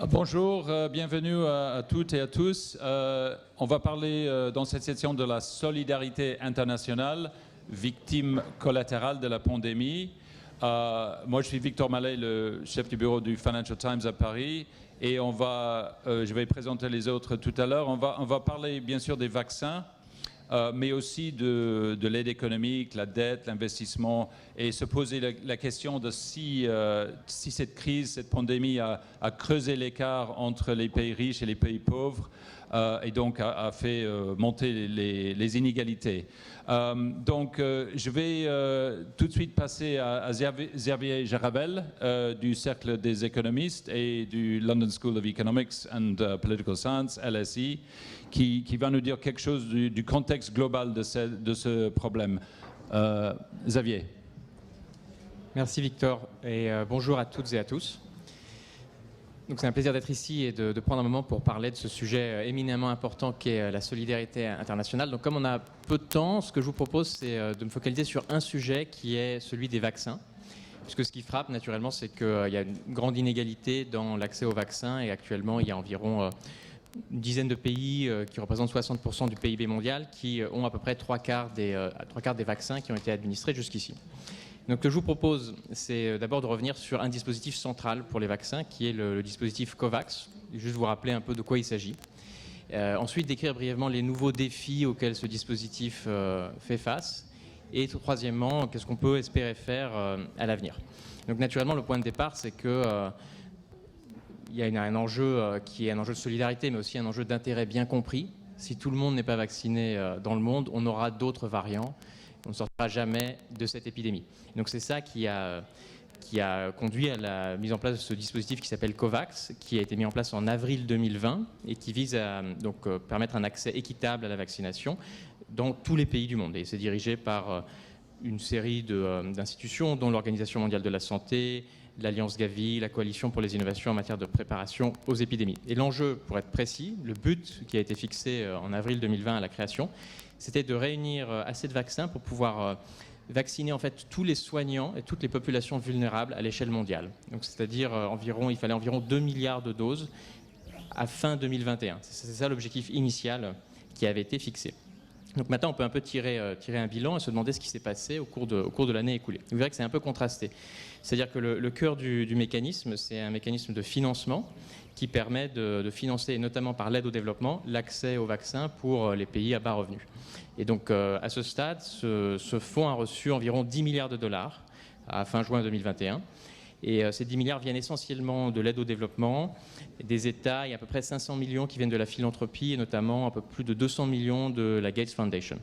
Bonjour, bienvenue à toutes et à tous. On va parler dans cette session de la solidarité internationale, victime collatérale de la pandémie. Moi, je suis Victor Mallet, le chef du bureau du Financial Times à Paris, et je vais présenter les autres tout à l'heure. On va parler bien sûr des vaccins, mais aussi de l'aide économique, la dette, l'investissement, et se poser la question de si cette crise, cette pandémie a creusé l'écart entre les pays riches et les pays pauvres, et donc a fait monter les inégalités. Je vais tout de suite passer à Xavier Jarabel du Cercle des économistes et du London School of Economics and Political Science, LSE, qui va nous dire quelque chose du contexte global de ce problème. Xavier. Merci Victor et bonjour à toutes et à tous. Donc c'est un plaisir d'être ici et de prendre un moment pour parler de ce sujet éminemment important qu'est la solidarité internationale. Donc comme on a peu de temps, ce que je vous propose c'est de me focaliser sur un sujet qui est celui des vaccins. Puisque ce qui frappe naturellement c'est qu'il y a une grande inégalité dans l'accès aux vaccins et actuellement il y a environ une dizaine de pays qui représentent 60% du PIB mondial qui ont à peu près trois quarts des vaccins qui ont été administrés jusqu'ici. Donc, ce que je vous propose, c'est d'abord de revenir sur un dispositif central pour les vaccins, qui est le dispositif COVAX. Juste vous rappeler un peu de quoi il s'agit. Ensuite, décrire brièvement les nouveaux défis auxquels ce dispositif fait face. Et troisièmement, qu'est-ce qu'on peut espérer faire à l'avenir. Donc, naturellement, le point de départ, c'est que il y a un enjeu qui est un enjeu de solidarité, mais aussi un enjeu d'intérêt bien compris. Si tout le monde n'est pas vacciné dans le monde, on aura d'autres variants. On ne sortira jamais de cette épidémie. Donc c'est ça qui a conduit à la mise en place de ce dispositif qui s'appelle COVAX, qui a été mis en place en avril 2020 et qui vise à permettre un accès équitable à la vaccination dans tous les pays du monde. Et c'est dirigé par une série d'institutions, dont l'Organisation mondiale de la santé, l'Alliance Gavi, la Coalition pour les innovations en matière de préparation aux épidémies. Et l'enjeu, pour être précis, le but qui a été fixé en avril 2020 à la création, c'était de réunir assez de vaccins pour pouvoir vacciner en fait tous les soignants et toutes les populations vulnérables à l'échelle mondiale. Donc c'est-à-dire il fallait environ 2 milliards de doses à fin 2021. C'est ça l'objectif initial qui avait été fixé. Donc maintenant, on peut un peu tirer un bilan et se demander ce qui s'est passé au cours de l'année écoulée. Vous verrez que c'est un peu contrasté. C'est-à-dire que le cœur du mécanisme, c'est un mécanisme de financement qui permet de financer, notamment par l'aide au développement, l'accès aux vaccins pour les pays à bas revenus. Et donc, à ce stade, ce fonds a reçu environ 10 milliards de dollars à fin juin 2021. Et ces 10 milliards viennent essentiellement de l'aide au développement, des États. Il y a à peu près 500 millions qui viennent de la philanthropie et notamment un peu plus de 200 millions de la Gates Foundation.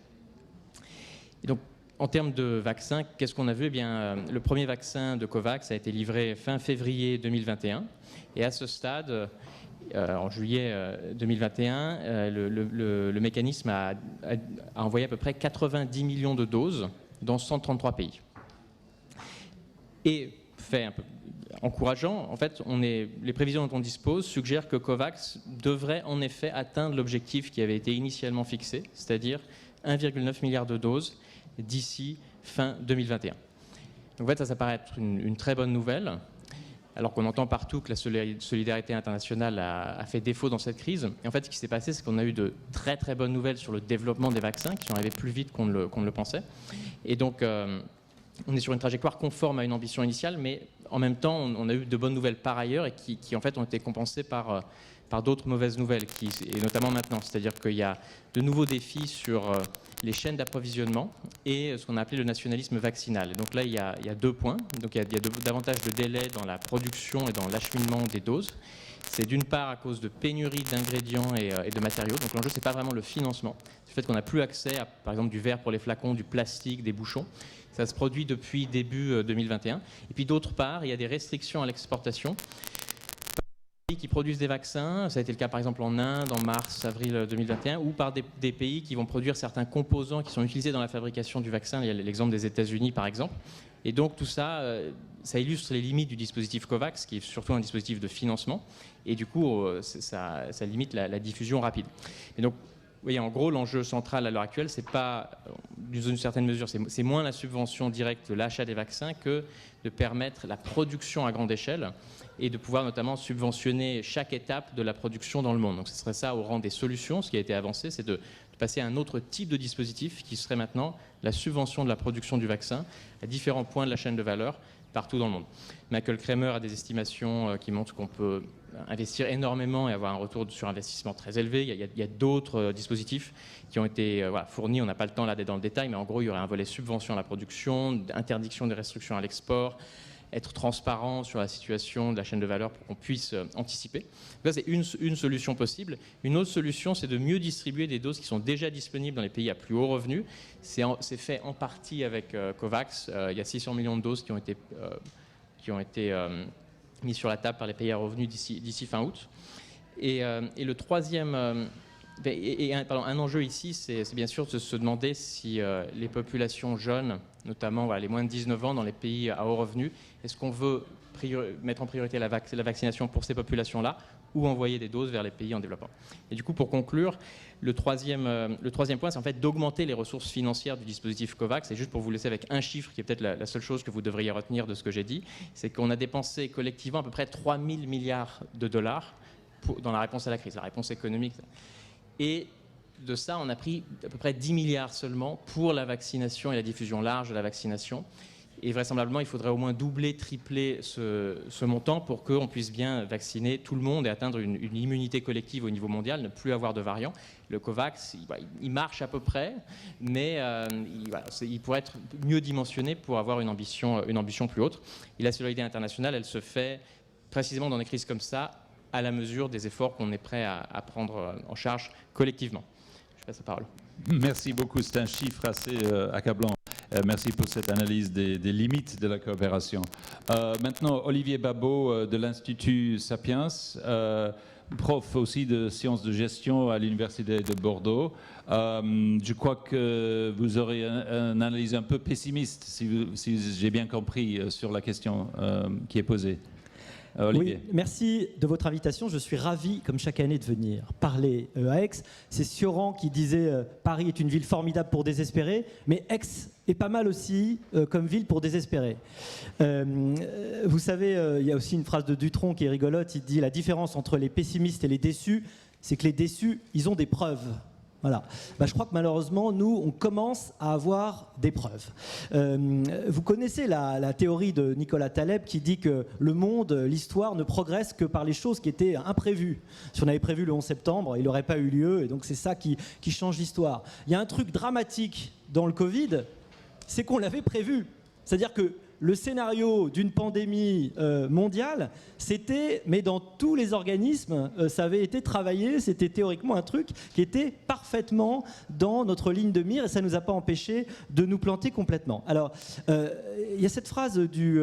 Et donc, en termes de vaccins, qu'est-ce qu'on a vu ? Eh bien, le premier vaccin de COVAX a été livré fin février 2021. Et à ce stade, en juillet 2021, le mécanisme a envoyé à peu près 90 millions de doses dans 133 pays. Et fait un peu encourageant, en fait, les prévisions dont on dispose suggèrent que COVAX devrait en effet atteindre l'objectif qui avait été initialement fixé, c'est-à-dire 1,9 milliard de doses d'ici fin 2021. Donc en fait, ça paraît être une très bonne nouvelle, alors qu'on entend partout que la solidarité internationale a fait défaut dans cette crise. Et en fait, ce qui s'est passé, c'est qu'on a eu de très très bonnes nouvelles sur le développement des vaccins, qui sont arrivés plus vite qu'on ne le pensait. Et donc, on est sur une trajectoire conforme à une ambition initiale, mais en même temps, on a eu de bonnes nouvelles par ailleurs et qui en fait ont été compensées par d'autres mauvaises nouvelles, et notamment maintenant. C'est-à-dire qu'il y a de nouveaux défis sur les chaînes d'approvisionnement et ce qu'on a appelé le nationalisme vaccinal. Et donc là, il y a 2 points. Donc il y a davantage de délais dans la production et dans l'acheminement des doses. C'est d'une part à cause de pénuries d'ingrédients et de matériaux. Donc l'enjeu, c'est pas vraiment le financement. C'est le fait qu'on n'a plus accès à, par exemple, du verre pour les flacons, du plastique, des bouchons. Ça se produit depuis début 2021. Et puis d'autre part, il y a des restrictions à l'exportation. Qui produisent des vaccins, ça a été le cas par exemple en Inde en mars, avril 2021, ou par des pays qui vont produire certains composants qui sont utilisés dans la fabrication du vaccin. Il y a l'exemple des États-Unis par exemple. Et donc tout ça, ça illustre les limites du dispositif COVAX, qui est surtout un dispositif de financement, et du coup, ça limite la diffusion rapide. Et donc, vous voyez, en gros, l'enjeu central à l'heure actuelle, c'est pas, dans une certaine mesure, c'est moins la subvention directe de l'achat des vaccins que de permettre la production à grande échelle et de pouvoir notamment subventionner chaque étape de la production dans le monde. Donc ce serait ça au rang des solutions. Ce qui a été avancé, c'est de passer à un autre type de dispositif qui serait maintenant la subvention de la production du vaccin à différents points de la chaîne de valeur partout dans le monde. Michael Kremer a des estimations qui montrent qu'on peut investir énormément et avoir un retour sur investissement très élevé. Il y a d'autres dispositifs qui ont été fournis. On n'a pas le temps là d'être dans le détail, mais en gros, il y aurait un volet subvention à la production, interdiction des restrictions à l'export, être transparent sur la situation de la chaîne de valeur pour qu'on puisse anticiper. Ça, c'est une solution possible. Une autre solution, c'est de mieux distribuer des doses qui sont déjà disponibles dans les pays à plus haut revenu. C'est fait en partie avec COVAX. Il y a 600 millions de doses qui ont été mises sur la table par les pays à revenus d'ici fin août. Et le troisième... un enjeu ici, c'est bien sûr de se demander si les populations jeunes, notamment les moins de 19 ans dans les pays à haut revenu, est-ce qu'on veut mettre en priorité la vaccination pour ces populations-là ou envoyer des doses vers les pays en développement. Et du coup, pour conclure, le troisième point, c'est en fait d'augmenter les ressources financières du dispositif COVAX. Et juste pour vous laisser avec un chiffre, qui est peut-être la seule chose que vous devriez retenir de ce que j'ai dit, c'est qu'on a dépensé collectivement à peu près 3 000 milliards de dollars dans la réponse à la crise, la réponse économique. Et de ça, on a pris à peu près 10 milliards seulement pour la vaccination et la diffusion large de la vaccination. Et vraisemblablement, il faudrait au moins doubler, tripler ce montant pour qu'on puisse bien vacciner tout le monde et atteindre une immunité collective au niveau mondial, ne plus avoir de variants. Le COVAX, il marche à peu près, mais il pourrait être mieux dimensionné pour avoir une ambition plus haute. Et la solidarité internationale, elle se fait précisément dans des crises comme ça, à la mesure des efforts qu'on est prêt à prendre en charge collectivement. Je passe la parole. Merci beaucoup, c'est un chiffre assez accablant. Merci pour cette analyse des limites de la coopération. Maintenant, Olivier Babot de l'Institut Sapiens, prof aussi de sciences de gestion à l'Université de Bordeaux. Je crois que vous aurez une analyse un peu pessimiste, si j'ai bien compris, sur la question qui est posée. Olivier. Oui, merci de votre invitation. Je suis ravi, comme chaque année, de venir parler à Aix. C'est Sioran qui disait Paris est une ville formidable pour désespérer, mais Aix est pas mal aussi comme ville pour désespérer. Vous savez, il y a aussi une phrase de Dutronc qui est rigolote. Il dit la différence entre les pessimistes et les déçus, c'est que les déçus, ils ont des preuves. Voilà. Je crois que malheureusement, nous, on commence à avoir des preuves. Vous connaissez la théorie de Nicolas Taleb qui dit que le monde, l'histoire ne progresse que par les choses qui étaient imprévues. Si on avait prévu le 11 septembre, il n'aurait pas eu lieu, et donc c'est ça qui change l'histoire. Il y a un truc dramatique dans le Covid, c'est qu'on l'avait prévu. C'est-à-dire que le scénario d'une pandémie mondiale, c'était, mais dans tous les organismes, ça avait été travaillé, c'était théoriquement un truc qui était parfaitement dans notre ligne de mire et ça ne nous a pas empêché de nous planter complètement. Alors, il y a cette phrase du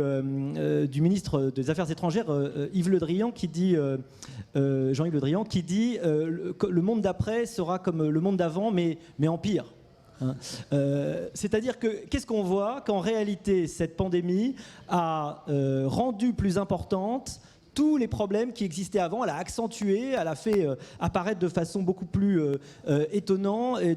ministre des Affaires étrangères, Yves Le Drian, qui dit, Jean-Yves Le Drian, qui dit le monde d'après sera comme le monde d'avant, mais en pire. C'est-à-dire que qu'est-ce qu'on voit qu'en réalité cette pandémie a rendu plus importante tous les problèmes qui existaient avant, elle a accentué, elle a fait apparaître de façon beaucoup plus étonnante et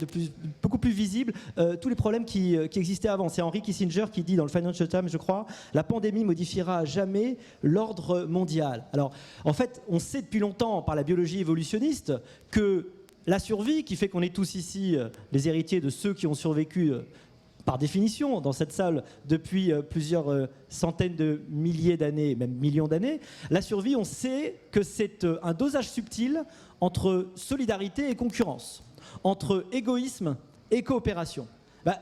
beaucoup plus visible tous les problèmes qui existaient avant. C'est Henry Kissinger qui dit dans le Financial Times, je crois, la pandémie modifiera à jamais l'ordre mondial. Alors, en fait, on sait depuis longtemps par la biologie évolutionniste que la survie, qui fait qu'on est tous ici les héritiers de ceux qui ont survécu par définition dans cette salle depuis plusieurs centaines de milliers d'années, même millions d'années, la survie, on sait que c'est un dosage subtil entre solidarité et concurrence, entre égoïsme et coopération.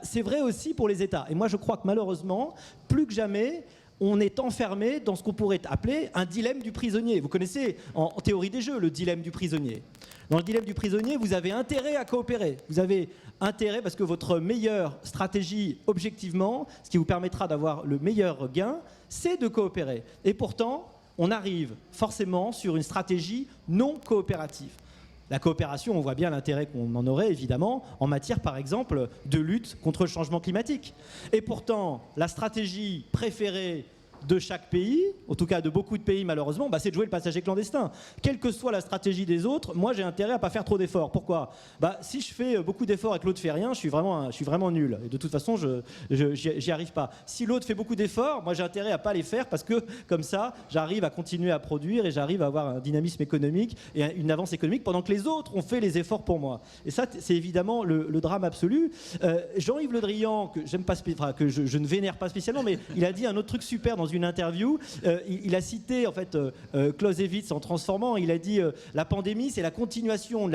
C'est vrai aussi pour les États. Et moi, je crois que malheureusement, plus que jamais, on est enfermé dans ce qu'on pourrait appeler un dilemme du prisonnier. Vous connaissez en théorie des jeux le dilemme du prisonnier. Dans le dilemme du prisonnier, vous avez intérêt à coopérer. Vous avez intérêt parce que votre meilleure stratégie, objectivement, ce qui vous permettra d'avoir le meilleur gain, c'est de coopérer. Et pourtant, on arrive forcément sur une stratégie non coopérative. La coopération, on voit bien l'intérêt qu'on en aurait, évidemment, en matière, par exemple, de lutte contre le changement climatique. Et pourtant, la stratégie préférée de chaque pays, en tout cas de beaucoup de pays malheureusement, c'est de jouer le passager clandestin. Quelle que soit la stratégie des autres, moi j'ai intérêt à ne pas faire trop d'efforts. Pourquoi ? Si je fais beaucoup d'efforts et que l'autre fait rien, je suis vraiment nul. Et de toute façon, j'y arrive pas. Si l'autre fait beaucoup d'efforts, moi j'ai intérêt à ne pas les faire parce que comme ça, j'arrive à continuer à produire et j'arrive à avoir un dynamisme économique et une avance économique pendant que les autres ont fait les efforts pour moi. Et ça, c'est évidemment le drame absolu. Jean-Yves Le Drian, que je ne vénère pas spécialement, mais il a dit un autre truc super dans une interview. Il a cité en fait Clausewitz en transformant. Il a dit la pandémie, c'est la continuation de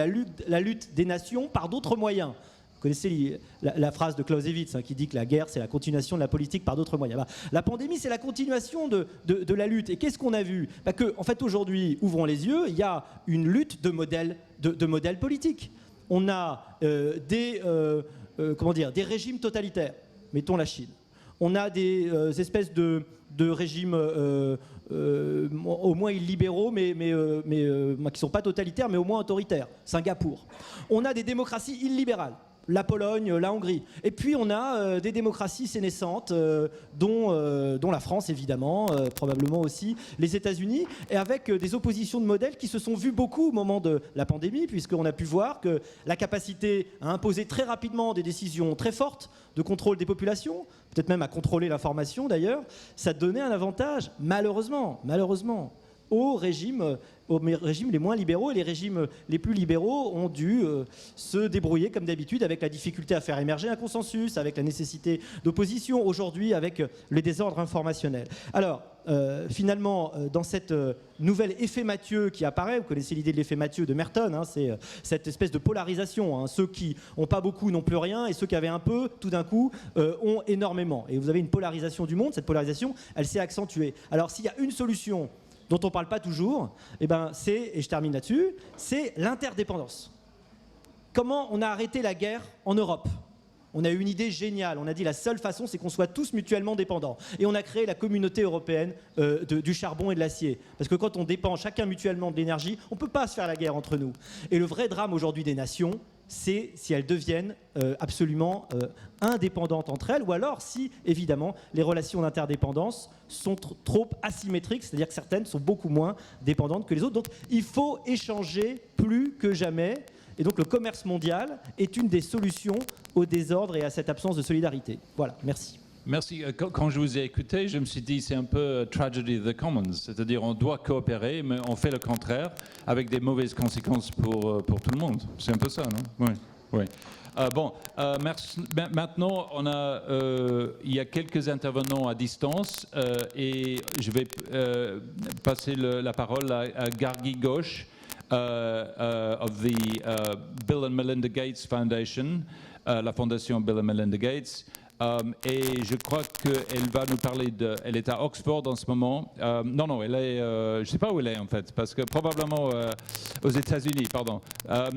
la lutte des nations par d'autres moyens. Vous connaissez la phrase de Clausewitz qui dit que la guerre, c'est la continuation de la politique par d'autres moyens. La pandémie, c'est la continuation de la lutte. Et qu'est-ce qu'on a vu ? En fait, aujourd'hui, ouvrons les yeux, il y a une lutte de modèles politiques. On a des régimes totalitaires. Mettons la Chine. On a des espèces de régimes au moins illibéraux, mais qui ne sont pas totalitaires, mais au moins autoritaires. Singapour. On a des démocraties illibérales. La Pologne, la Hongrie. Et puis on a des démocraties sénescentes, dont la France évidemment, probablement aussi les États-Unis, et avec des oppositions de modèles qui se sont vues beaucoup au moment de la pandémie, puisqu'on a pu voir que la capacité à imposer très rapidement des décisions très fortes de contrôle des populations, peut-être même à contrôler l'information d'ailleurs, ça donnait un avantage, malheureusement, aux régimes les moins libéraux, et les régimes les plus libéraux ont dû se débrouiller comme d'habitude avec la difficulté à faire émerger un consensus, avec la nécessité d'opposition, aujourd'hui avec le désordre informationnel. Alors, finalement, dans cette nouvel effet Mathieu qui apparaît, vous connaissez l'idée de l'effet Mathieu de Merton, c'est cette espèce de polarisation. Ceux qui n'ont pas beaucoup n'ont plus rien, et ceux qui avaient un peu, tout d'un coup, ont énormément. Et vous avez une polarisation du monde, cette polarisation, elle s'est accentuée. Alors, s'il y a une solution dont on ne parle pas toujours, et je termine là-dessus, c'est l'interdépendance. Comment on a arrêté la guerre en Europe ? On a eu une idée géniale, on a dit la seule façon, c'est qu'on soit tous mutuellement dépendants. Et on a créé la communauté européenne du charbon et de l'acier. Parce que quand on dépend chacun mutuellement de l'énergie, on ne peut pas se faire la guerre entre nous. Et le vrai drame aujourd'hui des nations, c'est si elles deviennent absolument indépendantes entre elles, ou alors si, évidemment, les relations d'interdépendance sont trop asymétriques, c'est-à-dire que certaines sont beaucoup moins dépendantes que les autres. Donc il faut échanger plus que jamais. Et donc le commerce mondial est une des solutions au désordre et à cette absence de solidarité. Voilà, merci. Merci. Quand je vous ai écouté, je me suis dit c'est un peu tragedy of the commons, c'est-à-dire on doit coopérer, mais on fait le contraire avec des mauvaises conséquences pour tout le monde. C'est un peu ça, non ? Oui. Maintenant, il y a quelques intervenants à distance et je vais passer la parole à Gargi Ghosh of the Bill and Melinda Gates Foundation, la fondation Bill and Melinda Gates. Et je crois qu'elle va nous parler elle est à Oxford en ce moment. Non, elle est, je ne sais pas où elle est en fait, parce que probablement aux États-Unis, pardon.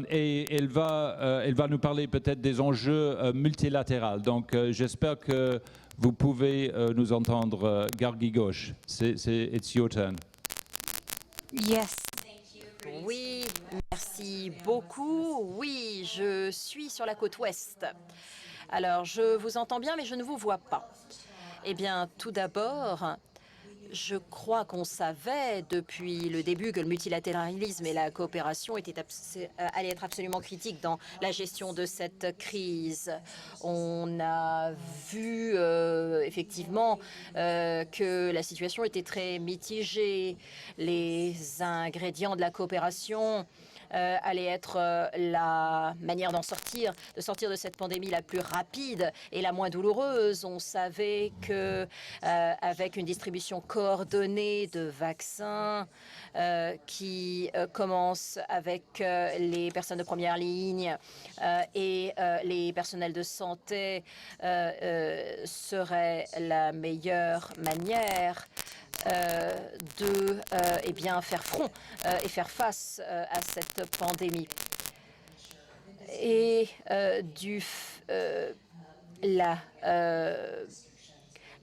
Et elle va nous parler peut-être des enjeux multilatéraux. Donc j'espère que vous pouvez nous entendre. Gargi Ghosh, it's your turn. Yes. Oui, merci beaucoup. Oui, je suis sur la côte ouest. Alors, je vous entends bien, mais je ne vous vois pas. Eh bien, tout d'abord, je crois qu'on savait depuis le début que le multilatéralisme et la coopération allaient être absolument critiques dans la gestion de cette crise. On a vu effectivement que la situation était très mitigée. Les ingrédients de la coopération allait être la manière de sortir de cette pandémie la plus rapide et la moins douloureuse. On savait que avec une distribution coordonnée de vaccins qui commence avec les personnes de première ligne et les personnels de santé serait la meilleure manière de faire front et faire face à cette pandémie. Et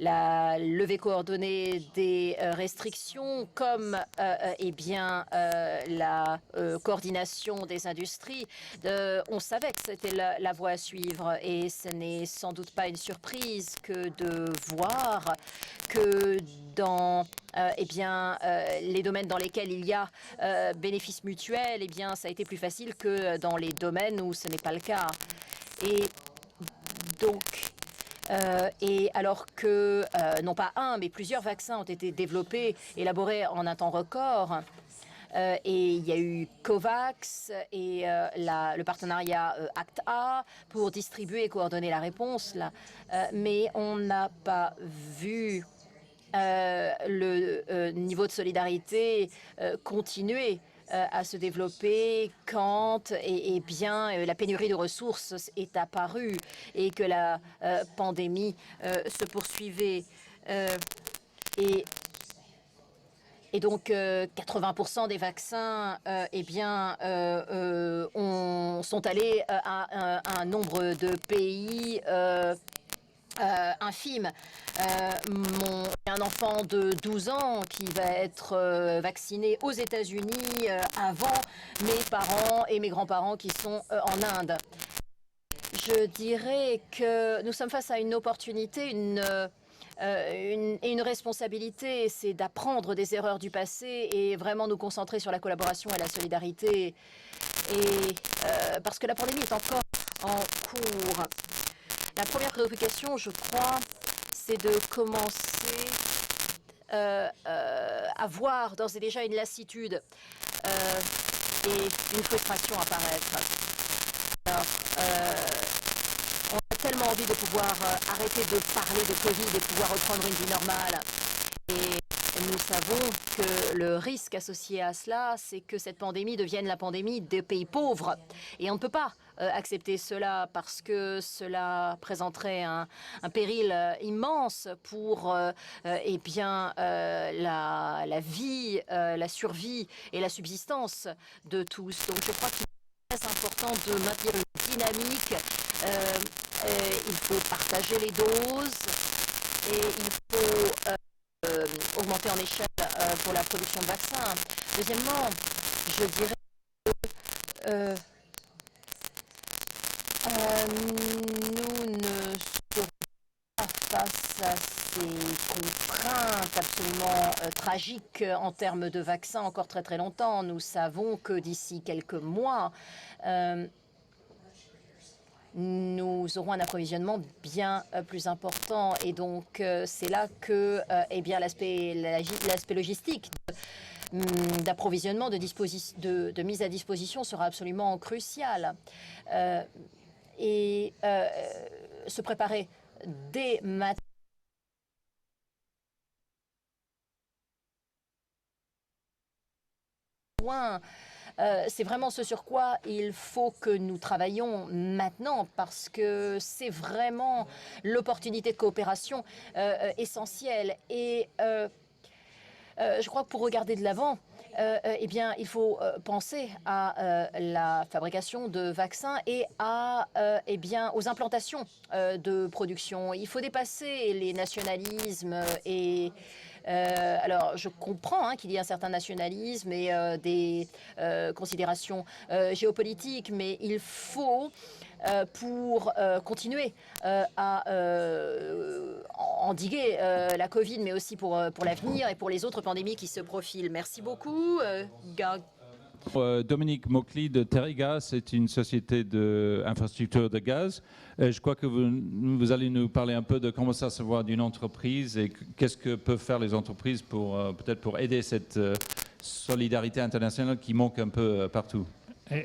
la levée coordonnée des restrictions, comme la coordination des industries. On savait que c'était la voie à suivre et ce n'est sans doute pas une surprise que de voir que dans les domaines dans lesquels il y a bénéfices mutuels, ça a été plus facile que dans les domaines où ce n'est pas le cas. Et donc, alors que non pas un, mais plusieurs vaccins ont été développés, élaborés en un temps record, et il y a eu COVAX et le partenariat ACT-A pour distribuer et coordonner la réponse, là. Mais on n'a pas vu le niveau de solidarité continuer à se développer quand la pénurie de ressources est apparue et que la pandémie se poursuivait. Et donc, 80% des vaccins sont allés à un nombre de pays infime. Un enfant de 12 ans qui va être vacciné aux États-Unis avant mes parents et mes grands-parents qui sont en Inde. Je dirais que nous sommes face à une opportunité, une responsabilité, c'est d'apprendre des erreurs du passé et vraiment nous concentrer sur la collaboration et la solidarité. Parce que la pandémie est encore en cours. La première préoccupation, je crois, c'est de commencer à voir d'ores et déjà une lassitude et une frustration apparaître. Alors, on a tellement envie de pouvoir arrêter de parler de Covid et pouvoir reprendre une vie normale. Et nous savons que le risque associé à cela, c'est que cette pandémie devienne la pandémie des pays pauvres. Et on ne peut pas accepter cela parce que cela présenterait un péril immense pour la vie, la survie et la subsistance de tous. Donc je crois qu'il est très important de maintenir une dynamique. Il faut partager les doses et il faut augmenter en échelle pour la production de vaccins. Deuxièmement, je dirais que nous ne serons pas face à ces contraintes absolument tragiques en termes de vaccins encore très très longtemps. Nous savons que d'ici quelques mois, nous aurons un approvisionnement bien plus important. Et donc, c'est là que l'aspect logistique d'approvisionnement, de mise à disposition sera absolument crucial. Se préparer dès maintenant. C'est vraiment ce sur quoi il faut que nous travaillions maintenant parce que c'est vraiment l'opportunité de coopération essentielle. Et je crois que pour regarder de l'avant, il faut penser à la fabrication de vaccins et aux implantations de production. Il faut dépasser les nationalismes et alors, je comprends qu'il y ait un certain nationalisme et des considérations géopolitiques, mais il faut, pour continuer à endiguer la Covid, mais aussi pour l'avenir et pour les autres pandémies qui se profilent. Merci beaucoup. Dominique Maucly de Terregas, c'est une société d'infrastructure de gaz. Je crois que vous allez nous parler un peu de comment ça se voit d'une entreprise et qu'est-ce que peuvent faire les entreprises peut-être pour aider cette solidarité internationale qui manque un peu partout.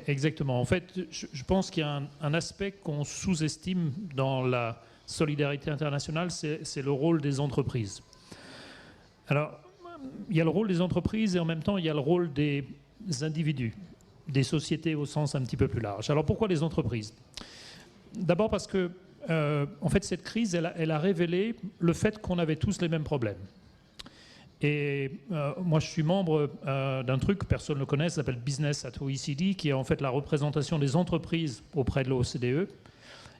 Exactement. En fait, je pense qu'il y a un aspect qu'on sous-estime dans la solidarité internationale, c'est le rôle des entreprises. Alors, il y a le rôle des entreprises et en même temps, il y a le rôle des individus, des sociétés au sens un petit peu plus large. Alors pourquoi les entreprises? D'abord parce que en fait cette crise elle a révélé le fait qu'on avait tous les mêmes problèmes. Et moi je suis membre d'un truc que personne ne le connaît, ça s'appelle Business at OECD, qui est en fait la représentation des entreprises auprès de l'OCDE.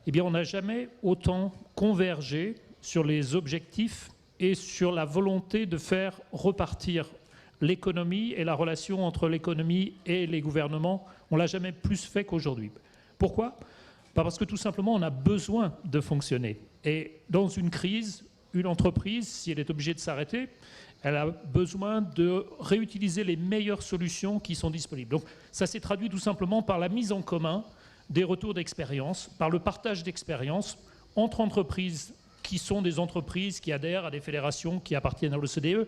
Eh bien on n'a jamais autant convergé sur les objectifs et sur la volonté de faire repartir l'économie et la relation entre l'économie et les gouvernements. On ne l'a jamais plus fait qu'aujourd'hui. Pourquoi ? Parce que tout simplement, on a besoin de fonctionner. Et dans une crise, une entreprise, si elle est obligée de s'arrêter, elle a besoin de réutiliser les meilleures solutions qui sont disponibles. Donc ça s'est traduit tout simplement par la mise en commun des retours d'expérience, par le partage d'expérience entre entreprises qui sont des entreprises qui adhèrent à des fédérations qui appartiennent à l'OCDE,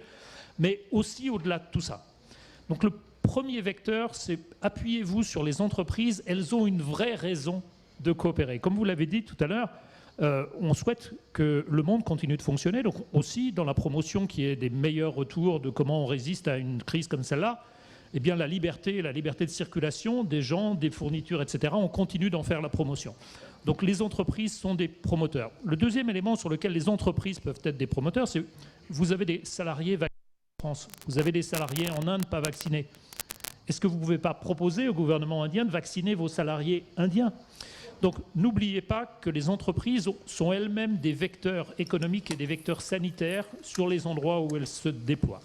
mais aussi au-delà de tout ça. Donc le premier vecteur, c'est appuyez-vous sur les entreprises, elles ont une vraie raison de coopérer. Comme vous l'avez dit tout à l'heure, on souhaite que le monde continue de fonctionner, donc aussi dans la promotion qui est des meilleurs retours de comment on résiste à une crise comme celle-là, eh bien la liberté de circulation des gens, des fournitures, etc., on continue d'en faire la promotion. Donc les entreprises sont des promoteurs. Le deuxième élément sur lequel les entreprises peuvent être des promoteurs, c'est vous avez des salariés vaccinés en France, vous avez des salariés en Inde pas vaccinés. Est-ce que vous ne pouvez pas proposer au gouvernement indien de vacciner vos salariés indiens ? Donc n'oubliez pas que les entreprises sont elles-mêmes des vecteurs économiques et des vecteurs sanitaires sur les endroits où elles se déploient.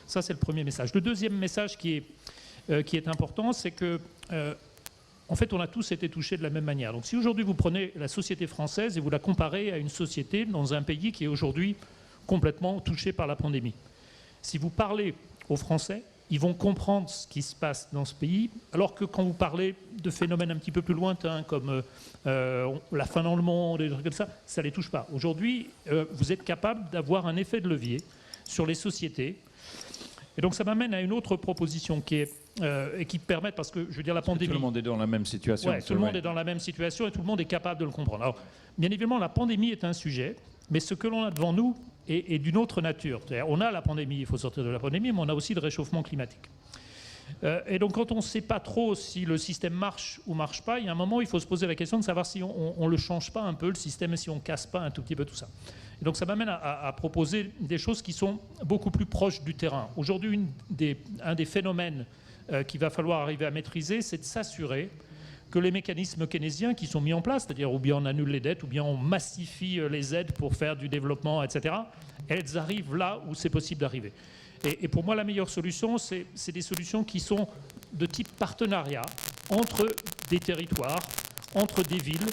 Ça, c'est le premier message. Le deuxième message qui est important, c'est que, en fait, on a tous été touchés de la même manière. Donc si aujourd'hui vous prenez la société française et vous la comparez à une société dans un pays qui est aujourd'hui complètement touché par la pandémie, si vous parlez aux Français, ils vont comprendre ce qui se passe dans ce pays, alors que quand vous parlez de phénomènes un petit peu plus lointains, comme la faim dans le monde, et des trucs comme ça ne les touche pas. Aujourd'hui, vous êtes capable d'avoir un effet de levier sur les sociétés. Et donc ça m'amène à une autre proposition qui permet, parce que je veux dire la pandémie... Tout le monde est dans la même situation. Ouais, tout le monde est dans la même situation et tout le monde est capable de le comprendre. Alors, bien évidemment, la pandémie est un sujet, mais ce que l'on a devant nous est d'une autre nature. C'est-à-dire, on a la pandémie, il faut sortir de la pandémie, mais on a aussi le réchauffement climatique. Et donc quand on ne sait pas trop si le système marche ou ne marche pas, il y a un moment où il faut se poser la question de savoir si on ne le change pas un peu, le système, et si on ne casse pas un tout petit peu tout ça. Et donc ça m'amène à proposer des choses qui sont beaucoup plus proches du terrain. Aujourd'hui, un des phénomènes qu'il va falloir arriver à maîtriser, c'est de s'assurer que les mécanismes keynésiens qui sont mis en place, c'est-à-dire ou bien on annule les dettes, ou bien on massifie les aides pour faire du développement, etc., elles arrivent là où c'est possible d'arriver. Et pour moi, la meilleure solution, c'est des solutions qui sont de type partenariat entre des territoires, entre des villes,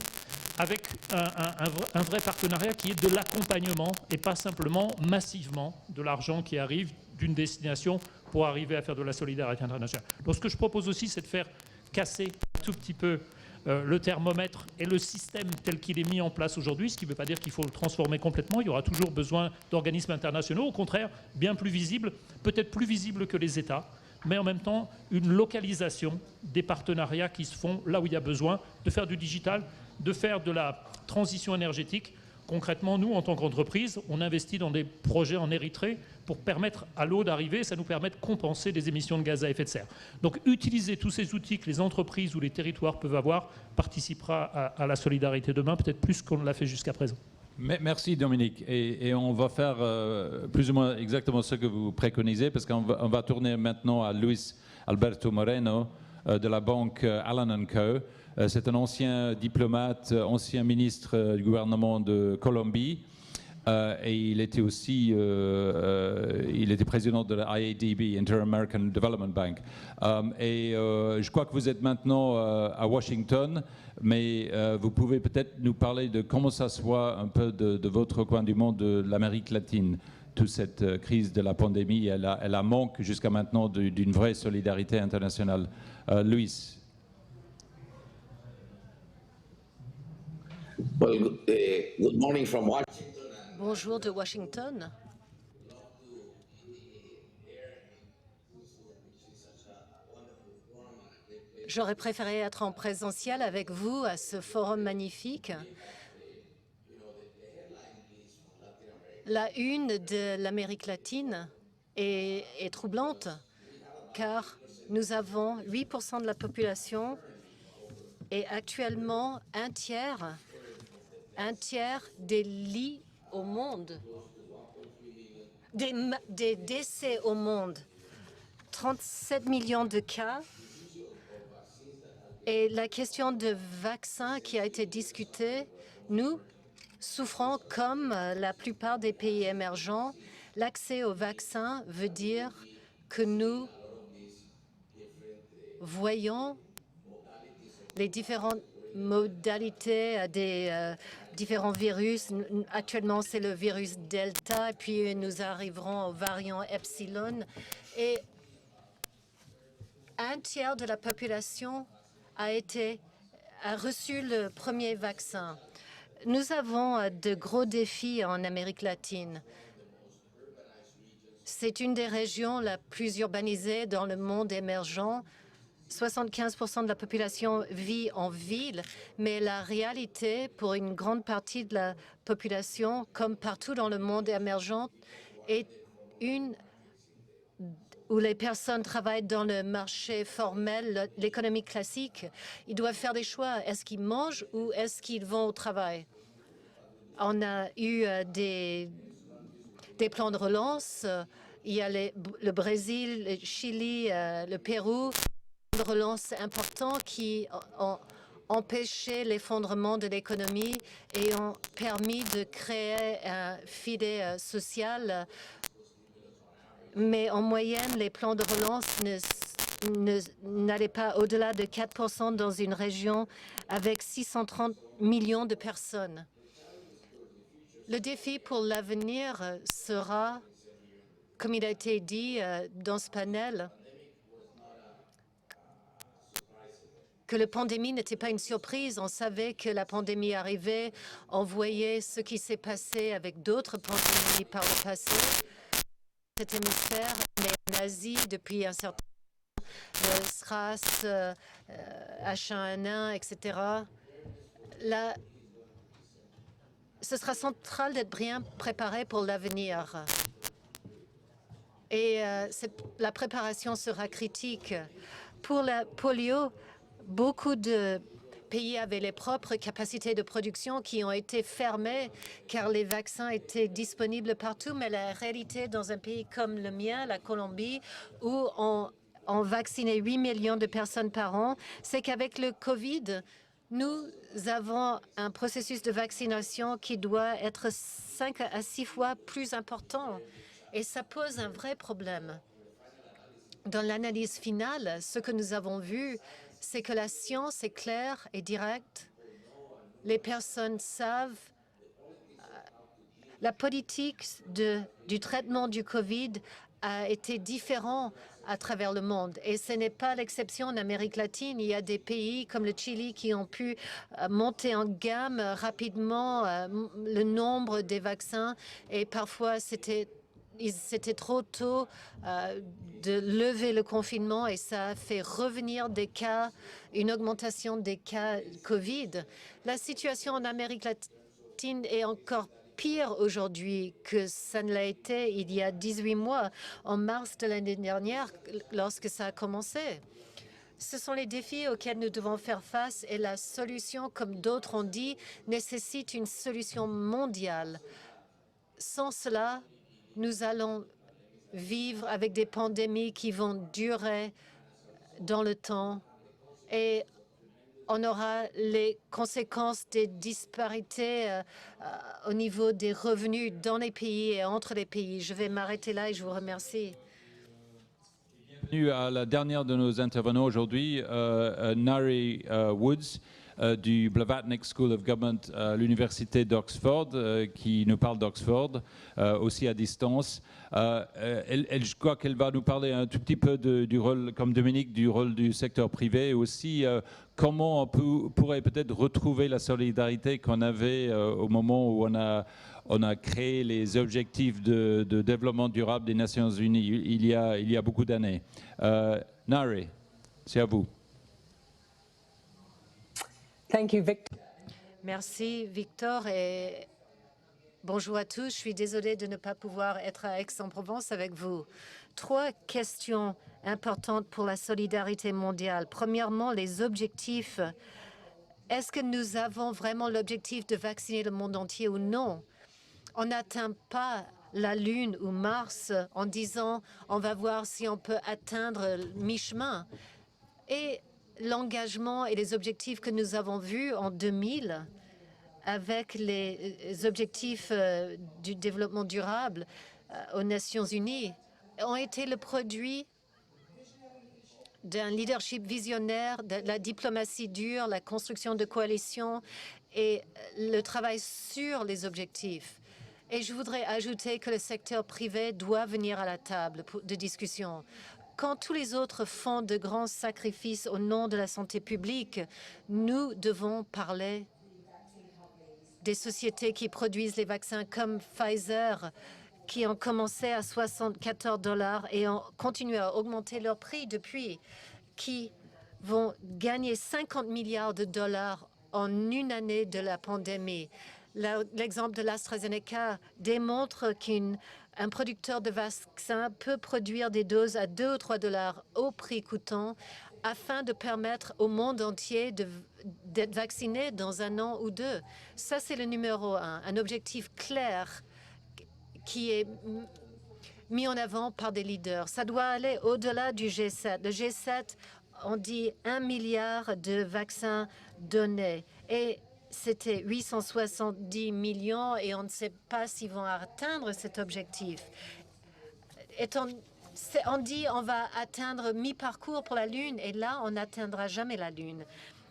avec un vrai partenariat qui est de l'accompagnement et pas simplement massivement de l'argent qui arrive d'une destination pour arriver à faire de la solidarité internationale. Donc ce que je propose aussi, c'est de faire casser un tout petit peu le thermomètre et le système tel qu'il est mis en place aujourd'hui, ce qui ne veut pas dire qu'il faut le transformer complètement. Il y aura toujours besoin d'organismes internationaux, au contraire, bien plus visibles, peut-être plus visibles que les États, mais en même temps une localisation des partenariats qui se font là où il y a besoin, de faire du digital, de faire de la transition énergétique. Concrètement, nous, en tant qu'entreprise, on investit dans des projets en Érythrée pour permettre à l'eau d'arriver, ça nous permet de compenser des émissions de gaz à effet de serre. Donc utiliser tous ces outils que les entreprises ou les territoires peuvent avoir participera à la solidarité demain, peut-être plus qu'on ne l'a fait jusqu'à présent. Merci Dominique. Et on va faire plus ou moins exactement ce que vous préconisez, parce qu'on va tourner maintenant à Luis Alberto Moreno de la banque Allen & Co. C'est un ancien diplomate, ancien ministre du gouvernement de Colombie. Et il était aussi il était président de la IADB, Inter-American Development Bank. Je crois que vous êtes maintenant à Washington, mais vous pouvez peut-être nous parler de comment ça se voit un peu de votre coin du monde, de l'Amérique latine, toute cette crise de la pandémie. Elle a manque jusqu'à maintenant d'une vraie solidarité internationale. Luis. Well, good morning from Washington. Bonjour de Washington. J'aurais préféré être en présentiel avec vous à ce forum magnifique. La une de l'Amérique latine est troublante, car nous avons 8% de la population et actuellement un tiers des lits au monde, des décès au monde, 37 millions de cas. Et la question de vaccin qui a été discutée, nous, souffrant comme la plupart des pays émergents. L'accès au vaccin veut dire que nous voyons les différentes modalités des différents virus. Actuellement, c'est le virus Delta, et puis nous arriverons au variant Epsilon. Et un tiers de la population a reçu le premier vaccin. Nous avons de gros défis en Amérique latine. C'est une des régions la plus urbanisées dans le monde émergent. 75% de la population vit en ville, mais la réalité pour une grande partie de la population, comme partout dans le monde émergent, est une où les personnes travaillent dans le marché formel, l'économie classique. Ils doivent faire des choix. Est-ce qu'ils mangent ou est-ce qu'ils vont au travail? On a eu des plans de relance. Il y a le Brésil, le Chili, le Pérou, de relance importants qui ont empêché l'effondrement de l'économie et ont permis de créer un filet social. Mais en moyenne, les plans de relance n'allaient pas au-delà de 4% dans une région avec 630 millions de personnes. Le défi pour l'avenir sera, comme il a été dit dans ce panel, que la pandémie n'était pas une surprise. On savait que la pandémie arrivait. On voyait ce qui s'est passé avec d'autres pandémies par le passé. Cet hémisphère, mais en Asie, depuis un certain temps, le SRAS, H1N1, etc. Là, ce sera central d'être bien préparé pour l'avenir. Et la préparation sera critique. Pour la polio, beaucoup de pays avaient les propres capacités de production qui ont été fermées car les vaccins étaient disponibles partout. Mais la réalité dans un pays comme le mien, la Colombie, où on vaccinait 8 millions de personnes par an, c'est qu'avec le Covid, nous avons un processus de vaccination qui doit être 5 à 6 fois plus important. Et ça pose un vrai problème. Dans l'analyse finale, ce que nous avons vu, c'est que la science est claire et directe. Les personnes savent. La politique du traitement du Covid a été différente à travers le monde. Et ce n'est pas l'exception en Amérique latine. Il y a des pays comme le Chili qui ont pu monter en gamme rapidement le nombre des vaccins. Et parfois, c'était trop tôt de lever le confinement et ça a fait revenir des cas, une augmentation des cas Covid. La situation en Amérique latine est encore pire aujourd'hui que ça ne l'a été il y a 18 mois, en mars de l'année dernière, lorsque ça a commencé. Ce sont les défis auxquels nous devons faire face et la solution, comme d'autres ont dit, nécessite une solution mondiale. Sans cela, nous allons vivre avec des pandémies qui vont durer dans le temps et on aura les conséquences des disparités au niveau des revenus dans les pays et entre les pays. Je vais m'arrêter là et je vous remercie. Bienvenue à la dernière de nos intervenants aujourd'hui, Nari Woods, du Blavatnik School of Government à l'université d'Oxford, qui nous parle d'Oxford, aussi à distance. Je crois qu'elle va nous parler un tout petit peu du rôle, comme Dominique, du rôle du secteur privé et aussi comment on pourrait peut-être retrouver la solidarité qu'on avait au moment où on a créé les objectifs de développement durable des Nations Unies il y a beaucoup d'années. Nari, c'est à vous. Thank you, Victor. Merci, Victor, et bonjour à tous. Je suis désolée de ne pas pouvoir être à Aix-en-Provence avec vous. 3 questions importantes pour la solidarité mondiale. Premièrement, les objectifs. Est-ce que nous avons vraiment l'objectif de vacciner le monde entier ou non? On n'atteint pas la Lune ou Mars en disant on va voir si on peut atteindre mi-chemin. Et l'engagement et les objectifs que nous avons vus en 2000 avec les objectifs du développement durable aux Nations Unies ont été le produit d'un leadership visionnaire, de la diplomatie dure, la construction de coalitions et le travail sur les objectifs. Et je voudrais ajouter que le secteur privé doit venir à la table de discussion. Quand tous les autres font de grands sacrifices au nom de la santé publique, nous devons parler des sociétés qui produisent les vaccins comme Pfizer, qui ont commencé à 74 $ et ont continué à augmenter leur prix depuis, qui vont gagner 50 milliards de dollars en une année de la pandémie. L'exemple de l'AstraZeneca démontre qu'un producteur de vaccins peut produire des doses à 2 ou 3 $ au prix coûtant afin de permettre au monde entier d'être vacciné dans 1 an ou 2. Ça, c'est le numéro 1, un objectif clair qui est mis en avant par des leaders. Ça doit aller au-delà du G7. Le G7, on dit 1 milliard de vaccins donnés. Et c'était 870 millions et on ne sait pas s'ils vont atteindre cet objectif. On dit on va atteindre mi-parcours pour la Lune et là, on n'atteindra jamais la Lune.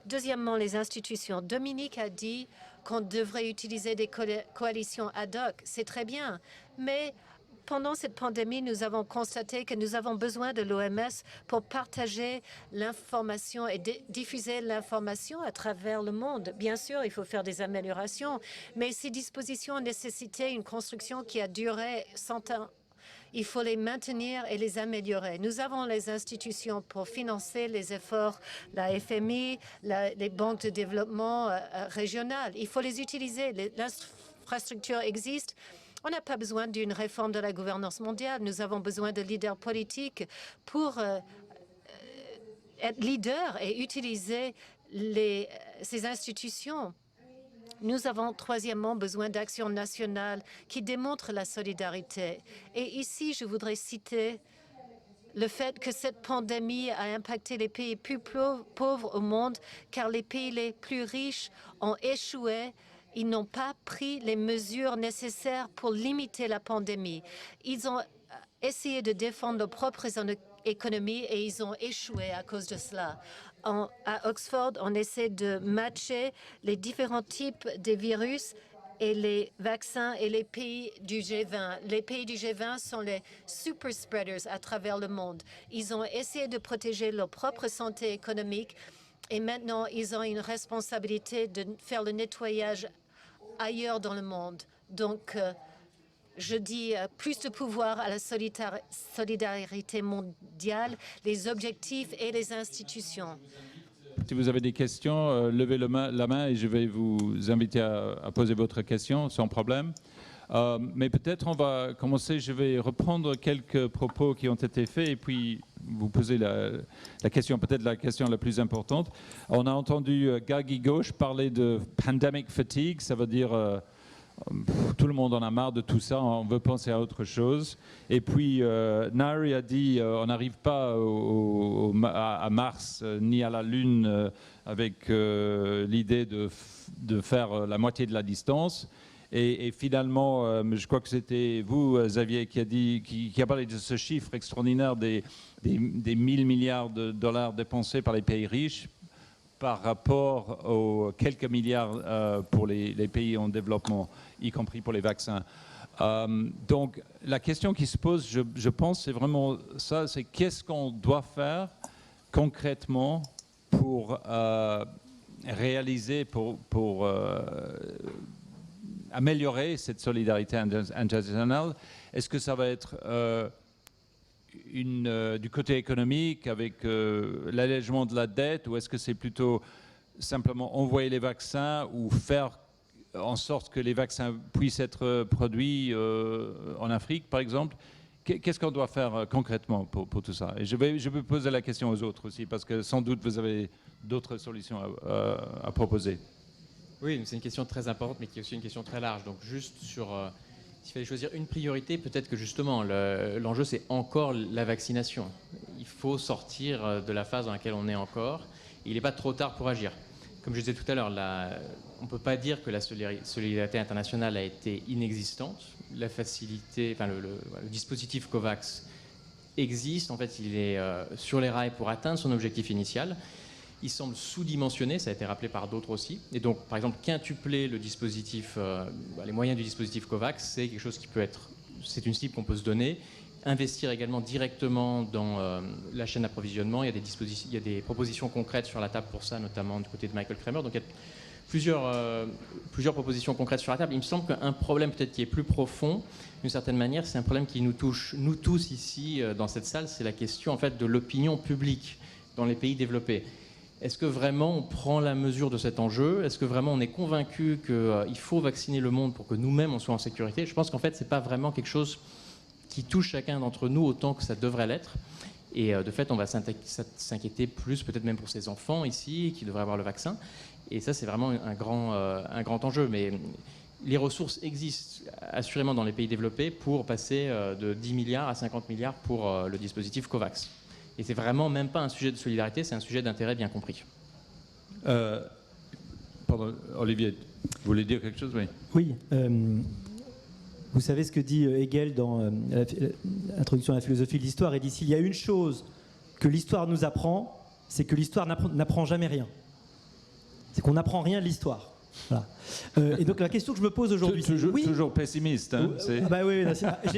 Deuxièmement, les institutions. Dominique a dit qu'on devrait utiliser des coalitions ad hoc. C'est très bien, mais pendant cette pandémie, nous avons constaté que nous avons besoin de l'OMS pour partager l'information et diffuser l'information à travers le monde. Bien sûr, il faut faire des améliorations, mais ces dispositions nécessitaient une construction qui a duré 100 ans. Il faut les maintenir et les améliorer. Nous avons les institutions pour financer les efforts, la FMI, les banques de développement régionales. Il faut les utiliser. L'infrastructure existe. On n'a pas besoin d'une réforme de la gouvernance mondiale. Nous avons besoin de leaders politiques pour être leaders et utiliser ces institutions. Nous avons troisièmement besoin d'actions nationales qui démontrent la solidarité. Et ici, je voudrais citer le fait que cette pandémie a impacté les pays plus pauvres au monde, car les pays les plus riches ont échoué. Ils n'ont pas pris les mesures nécessaires pour limiter la pandémie. Ils ont essayé de défendre leurs propres économies et ils ont échoué à cause de cela. À Oxford, on essaie de matcher les différents types de virus et les vaccins et les pays du G20. Les pays du G20 sont les super spreaders à travers le monde. Ils ont essayé de protéger leur propre santé économique et maintenant ils ont une responsabilité de faire le nettoyage ailleurs dans le monde. Donc, je dis plus de pouvoir à la solidarité mondiale, les objectifs et les institutions. Si vous avez des questions, levez la main et je vais vous inviter à poser votre question sans problème. Mais peut-être on va commencer, je vais reprendre quelques propos qui ont été faits et puis vous poser la question, peut-être la question la plus importante. On a entendu Gaggy Ghosh parler de pandemic fatigue, ça veut dire tout le monde en a marre de tout ça, on veut penser à autre chose. Et puis Nari a dit on n'arrive pas à Mars ni à la Lune avec l'idée de faire la moitié de la distance. Et finalement, je crois que c'était vous, Xavier, qui a parlé de ce chiffre extraordinaire des 1000 milliards de dollars dépensés par les pays riches par rapport aux quelques milliards pour les pays en développement, y compris pour les vaccins. Donc, la question qui se pose, je pense, c'est vraiment ça, c'est qu'est-ce qu'on doit faire concrètement pour réaliser, pour améliorer cette solidarité internationale. Est-ce que ça va être du côté économique avec l'allègement de la dette, ou est-ce que c'est plutôt simplement envoyer les vaccins ou faire en sorte que les vaccins puissent être produits en Afrique, par exemple? Qu'est-ce qu'on doit faire concrètement pour tout ça? Et je vais poser la question aux autres aussi, parce que sans doute vous avez d'autres solutions à proposer. Oui, c'est une question très importante, mais qui est aussi une question très large. Donc juste s'il fallait choisir une priorité, peut-être que justement l'enjeu c'est encore la vaccination. Il faut sortir de la phase dans laquelle on est encore. Il n'est pas trop tard pour agir. Comme je disais tout à l'heure, on ne peut pas dire que la solidarité internationale a été inexistante. La facilité, enfin le dispositif COVAX existe. En fait, il est sur les rails pour atteindre son objectif initial. Il semble sous-dimensionné, ça a été rappelé par d'autres aussi. Et donc, par exemple, quintupler le dispositif, les moyens du dispositif COVAX, c'est quelque chose qui peut être, c'est une cible qu'on peut se donner. Investir également directement dans la chaîne d'approvisionnement. Il y a des propositions concrètes sur la table pour ça, notamment du côté de Michael Kramer. Donc il y a plusieurs propositions concrètes sur la table. Il me semble qu'un problème peut-être qui est plus profond, d'une certaine manière, c'est un problème qui nous touche, nous tous ici dans cette salle, c'est la question en fait de l'opinion publique dans les pays développés. Est-ce que vraiment on prend la mesure de cet enjeu? Est-ce que vraiment on est convaincu qu'il faut vacciner le monde pour que nous-mêmes on soit en sécurité? Je pense qu'en fait, c'est pas vraiment quelque chose qui touche chacun d'entre nous autant que ça devrait l'être. Et de fait, on va s'inquiéter plus, peut-être même pour ces enfants ici, qui devraient avoir le vaccin. Et ça, c'est vraiment un grand enjeu. Mais les ressources existent assurément dans les pays développés pour passer de 10 milliards à 50 milliards pour le dispositif COVAX. Et c'est vraiment même pas un sujet de solidarité, c'est un sujet d'intérêt bien compris. Pardon, Olivier, vous voulez dire quelque chose? Oui. Oui. Vous savez ce que dit Hegel dans l'introduction à la philosophie de l'histoire. Il dit s'il y a une chose que l'histoire nous apprend, c'est que l'histoire n'apprend jamais rien. C'est qu'on n'apprend rien de l'histoire. Voilà. Et donc la question que je me pose aujourd'hui, c'est toujours pessimiste. Hein, bah oui,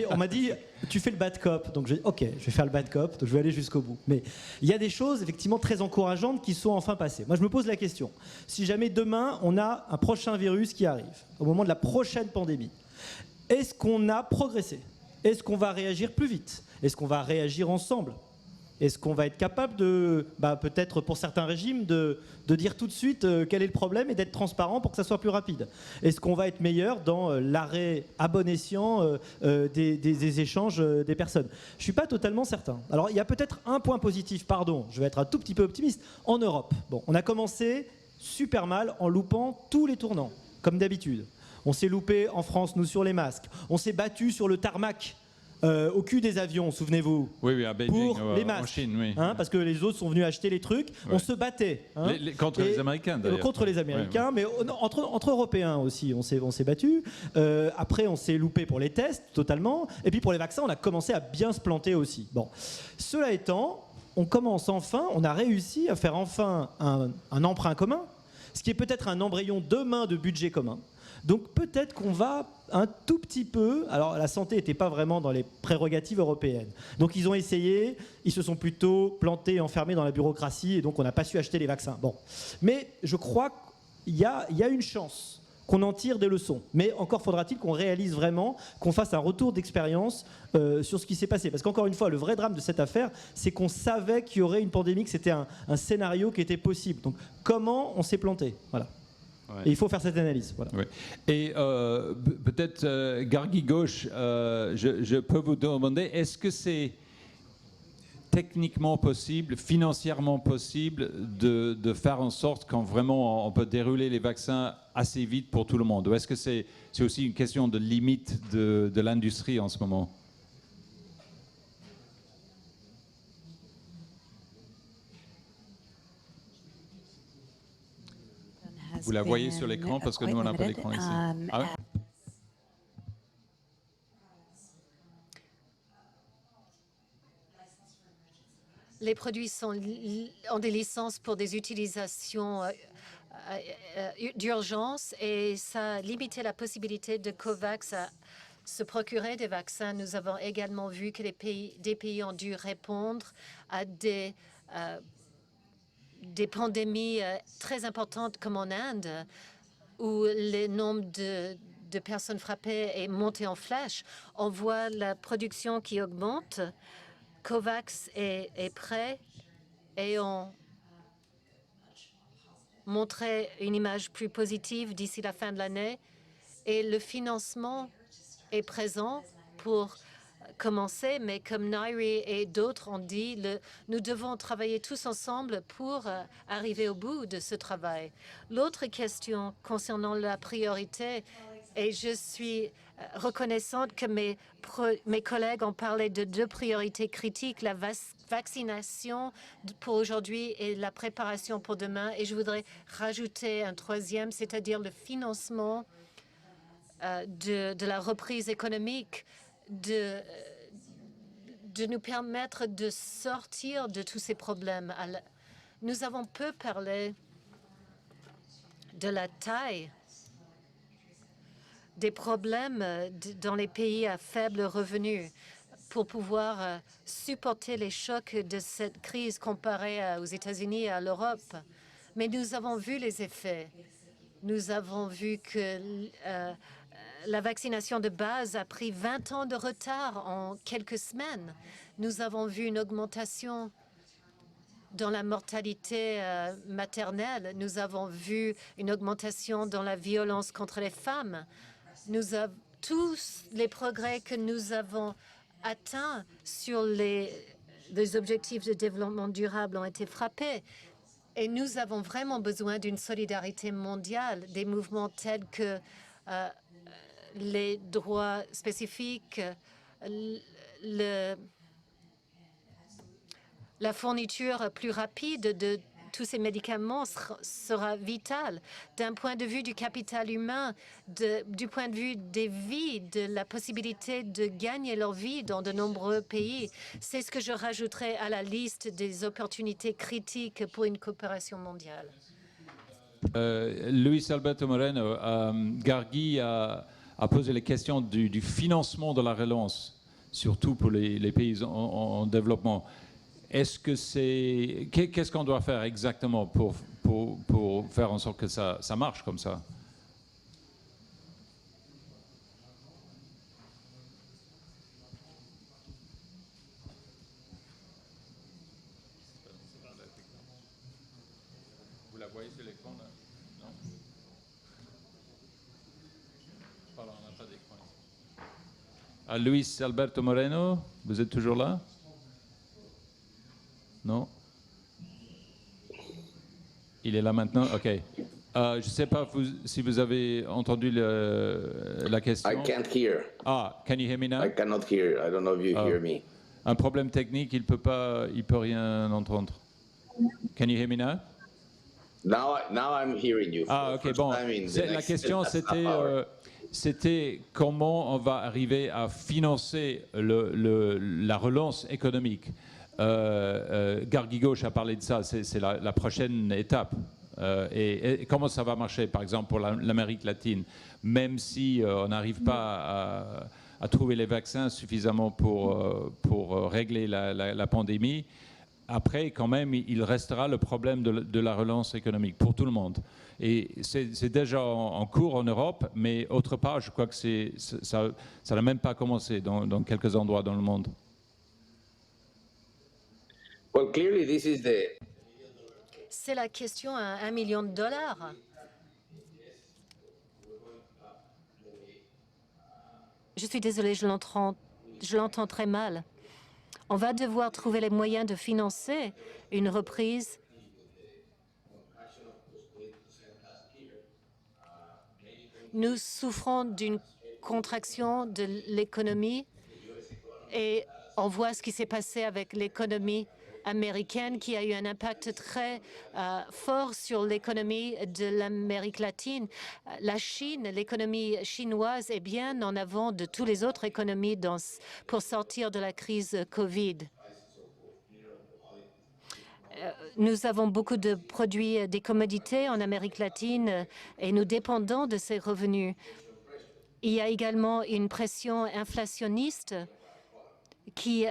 on m'a dit tu fais le bad cop, donc j'ai dit ok, je vais faire le bad cop, donc je vais aller jusqu'au bout. Mais il y a des choses effectivement très encourageantes qui sont enfin passées. Moi je me pose la question, si jamais demain on a un prochain virus qui arrive, au moment de la prochaine pandémie, est-ce qu'on a progressé? Est-ce qu'on va réagir plus vite? Est-ce qu'on va réagir ensemble? Est-ce qu'on va être capable de, peut-être pour certains régimes, de dire tout de suite quel est le problème et d'être transparent pour que ça soit plus rapide? Est-ce qu'on va être meilleur dans l'arrêt à bon escient des échanges des personnes? Je ne suis pas totalement certain. Alors il y a peut-être un point positif, pardon, je vais être un tout petit peu optimiste, en Europe. Bon, on a commencé super mal en loupant tous les tournants, comme d'habitude. On s'est loupé en France, nous, sur les masques. On s'est battu sur le tarmac au cul des avions, souvenez-vous. Oui, à Beijing, pour les masques, en Chine, oui. Parce que les autres sont venus acheter les trucs. Ouais. On se battait. Contre les Américains, d'ailleurs. Contre les Américains, mais entre Européens aussi, on s'est battus. Après, on s'est loupé pour les tests, totalement. Et puis pour les vaccins, on a commencé à bien se planter aussi. Bon. Cela étant, on a réussi à faire enfin un emprunt commun, ce qui est peut-être un embryon demain de budget commun. Donc peut-être qu'on va un tout petit peu... Alors la santé n'était pas vraiment dans les prérogatives européennes. Donc ils ont essayé, ils se sont plutôt plantés, enfermés dans la bureaucratie, et donc on n'a pas su acheter les vaccins. Bon. Mais je crois qu'il y a une chance qu'on en tire des leçons. Mais encore faudra-t-il qu'on réalise vraiment, qu'on fasse un retour d'expérience sur ce qui s'est passé. Parce qu'encore une fois, le vrai drame de cette affaire, c'est qu'on savait qu'il y aurait une pandémie, que c'était un scénario qui était possible. Donc comment on s'est planté? Voilà. Ouais. Et il faut faire cette analyse. Voilà. Ouais. Et peut-être, Gargi Gauche, je peux vous demander, est-ce que c'est techniquement possible, financièrement possible, de faire en sorte qu'on vraiment on peut dérouler les vaccins assez vite pour tout le monde? Ou est-ce que c'est aussi une question de limite de l'industrie en ce moment? Vous la voyez sur l'écran parce que nous, on n'a pas l'écran ici. Ah ouais? Les produits ont des licences pour des utilisations d'urgence et ça a limité la possibilité de COVAX à se procurer des vaccins. Nous avons également vu que des pays ont dû répondre à des pandémies très importantes comme en Inde, où le nombre de personnes frappées est monté en flèche. On voit la production qui augmente. COVAX est prêt et on montrait une image plus positive d'ici la fin de l'année. Et le financement est présent pour commencer, mais comme Nairi et d'autres ont dit, nous devons travailler tous ensemble pour arriver au bout de ce travail. L'autre question concernant la priorité, Et je suis reconnaissante que mes collègues ont parlé de 2 priorités critiques, la vaccination pour aujourd'hui et la préparation pour demain. Et je voudrais rajouter un 3e, c'est-à-dire le financement de la reprise économique, de nous permettre de sortir de tous ces problèmes. Nous avons peu parlé de la taille des problèmes dans les pays à faible revenu pour pouvoir supporter les chocs de cette crise comparée aux États-Unis et à l'Europe. Mais nous avons vu les effets. Nous avons vu que la vaccination de base a pris 20 ans de retard en quelques semaines. Nous avons vu une augmentation dans la mortalité maternelle. Nous avons vu une augmentation dans la violence contre les femmes. Tous les progrès que nous avons atteints sur les objectifs de développement durable ont été frappés. Et nous avons vraiment besoin d'une solidarité mondiale, des mouvements tels que les droits spécifiques, la fourniture plus rapide de tous ces médicaments sera vitale d'un point de vue du capital humain, du point de vue des vies, de la possibilité de gagner leur vie dans de nombreux pays. C'est ce que je rajouterai à la liste des opportunités critiques pour une coopération mondiale. Luis Alberto Moreno, Gargi a posé les questions du financement de la relance, surtout pour les pays en développement. Qu'est-ce qu'on doit faire exactement pour faire en sorte que ça marche comme ça? Vous la voyez sur l'écran là? Non? Voilà, on n'a pas d'écran ici. Luis Alberto Moreno, vous êtes toujours là? Non? Il est là maintenant? OK. Je ne sais pas si vous avez entendu la question. I can't hear. Ah, can you hear me now? I cannot hear. I don't know if you hear me. Un problème technique, il peut rien entendre. Can you hear me now? Now I'm hearing you. Ah, OK, bon. La question, c'était comment on va arriver à financer la relance économique. Gargi Gauche a parlé de ça, c'est la prochaine étape. Et comment ça va marcher, par exemple, pour l'Amérique latine, même si on n'arrive pas à trouver les vaccins suffisamment pour régler la pandémie. Après, quand même, il restera le problème de la relance économique pour tout le monde. Et c'est déjà en cours en Europe, mais autre part, je crois que ça n'a même pas commencé dans quelques endroits dans le monde. Well, clearly this is C'est la question à $1 million. Je suis désolée, je l'entends très mal. On va devoir trouver les moyens de financer une reprise. Nous souffrons d'une contraction de l'économie et on voit ce qui s'est passé avec l'économie américaine qui a eu un impact très fort sur l'économie de l'Amérique latine. La Chine, l'économie chinoise est bien en avant de toutes les autres économies pour sortir de la crise Covid. Nous avons beaucoup de produits, des commodités en Amérique latine et nous dépendons de ces revenus. Il y a également une pression inflationniste qui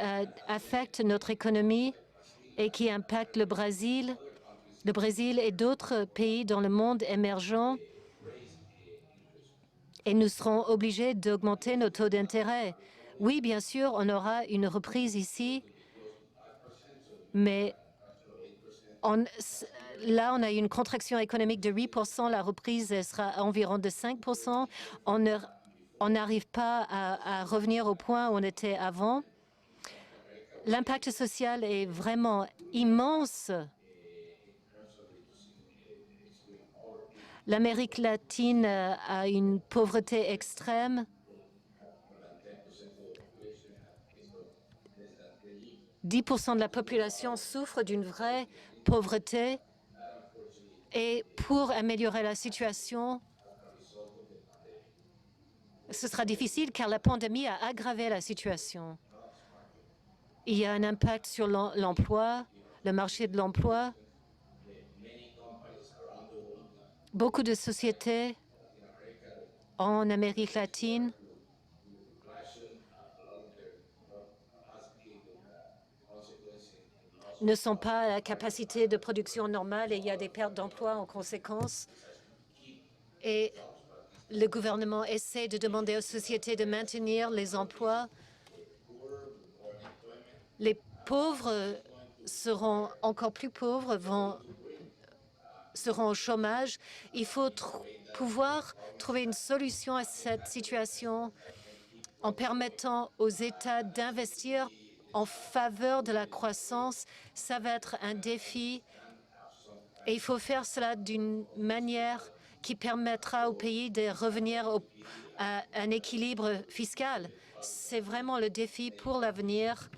affecte notre économie et qui impacte le Brésil et d'autres pays dans le monde émergent. Et nous serons obligés d'augmenter nos taux d'intérêt. Oui, bien sûr, on aura une reprise ici, mais là, on a une contraction économique de 8%, la reprise sera environ de 5%. On n'arrive pas à revenir au point où on était avant. L'impact social est vraiment immense. L'Amérique latine a une pauvreté extrême. 10% de la population souffre d'une vraie pauvreté. Et pour améliorer la situation, ce sera difficile car la pandémie a aggravé la situation. Il y a un impact sur l'emploi, le marché de l'emploi. Beaucoup de sociétés en Amérique latine ne sont pas à la capacité de production normale et il y a des pertes d'emploi en conséquence. Et le gouvernement essaie de demander aux sociétés de maintenir les emplois. Les pauvres seront encore plus pauvres, seront au chômage. Il faut pouvoir trouver une solution à cette situation en permettant aux États d'investir en faveur de la croissance. Ça va être un défi et il faut faire cela d'une manière qui permettra au pays de revenir à un équilibre fiscal. C'est vraiment le défi pour l'avenir.